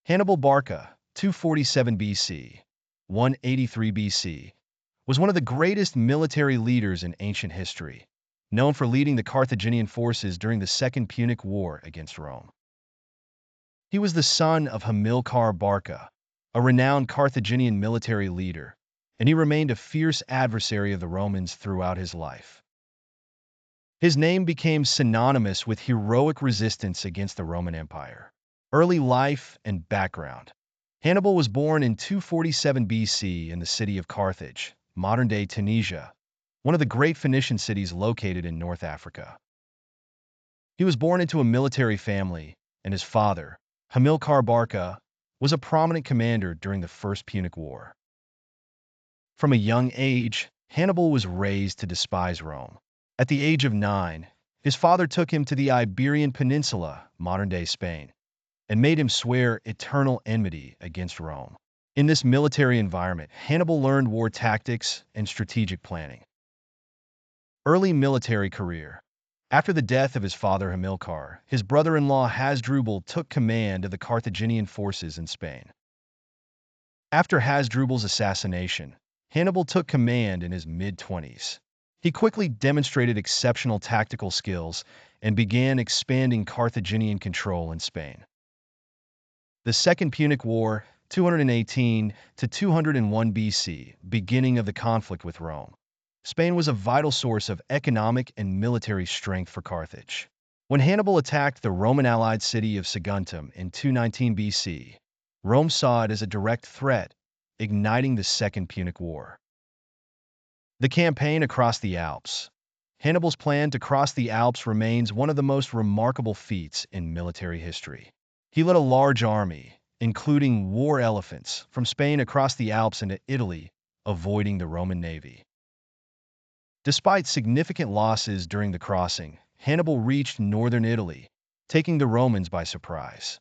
Hannibal Barca, 247 BC, 183 BC, was one of the greatest military leaders in ancient history, known for leading the Carthaginian forces during the Second Punic War against Rome. He was the son of Hamilcar Barca, a renowned Carthaginian military leader, and he remained a fierce adversary of the Romans throughout his life. His name became synonymous with heroic resistance against the Roman Empire. Early life and background. Hannibal was born in 247 BC in the city of Carthage, modern-day Tunisia, one of the great Phoenician cities located in North Africa. He was born into a military family, and his father, Hamilcar Barca, was a prominent commander during the First Punic War. From a young age, Hannibal was raised to despise Rome. At the age of 9, his father took him to the Iberian Peninsula, modern-day Spain, and made him swear eternal enmity against Rome. In this military environment, Hannibal learned war tactics and strategic planning. Early military career. After the death of his father Hamilcar, his brother-in-law Hasdrubal took command of the Carthaginian forces in Spain. After Hasdrubal's assassination, Hannibal took command in his mid-20s. He quickly demonstrated exceptional tactical skills and began expanding Carthaginian control in Spain. The Second Punic War, 218 to 201 BC, beginning of the conflict with Rome. Spain was a vital source of economic and military strength for Carthage. When Hannibal attacked the Roman-allied city of Saguntum in 219 BC, Rome saw it as a direct threat, igniting the Second Punic War. The campaign across the Alps. Hannibal's plan to cross the Alps remains one of the most remarkable feats in military history. He led a large army, including war elephants, from Spain across the Alps into Italy, avoiding the Roman navy. Despite significant losses during the crossing, Hannibal reached northern Italy, taking the Romans by surprise.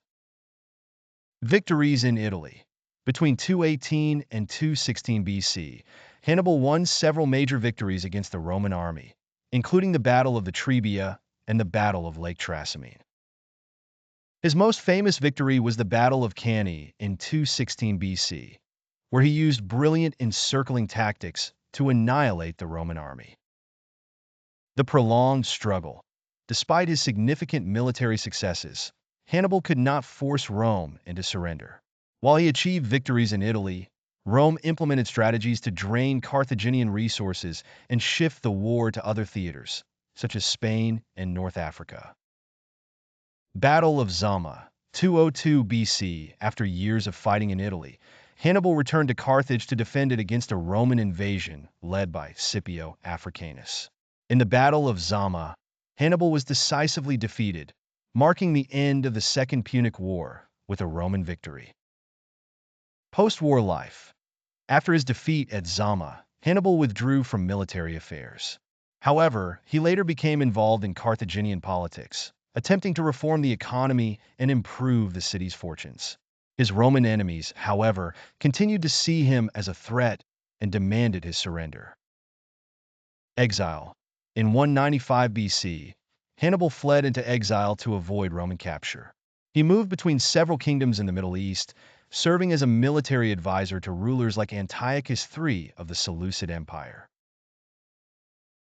Victories in Italy. Between 218 and 216 BC, Hannibal won several major victories against the Roman army, including the Battle of the Trebia and the Battle of Lake Trasimene. His most famous victory was the Battle of Cannae in 216 BC, where he used brilliant encircling tactics to annihilate the Roman army. The prolonged struggle. Despite his significant military successes, Hannibal could not force Rome into surrender. While he achieved victories in Italy, Rome implemented strategies to drain Carthaginian resources and shift the war to other theaters, such as Spain and North Africa. Battle of Zama, 202 BC. After years of fighting in Italy, Hannibal returned to Carthage to defend it against a Roman invasion led by Scipio Africanus. In the Battle of Zama, Hannibal was decisively defeated, marking the end of the Second Punic War with a Roman victory. Post-war life. After his defeat at Zama, Hannibal withdrew from military affairs. However, he later became involved in Carthaginian politics, attempting to reform the economy and improve the city's fortunes. His Roman enemies, however, continued to see him as a threat and demanded his surrender. Exile. In 195 BC, Hannibal fled into exile to avoid Roman capture. He moved between several kingdoms in the Middle East, serving as a military advisor to rulers like Antiochus III of the Seleucid Empire.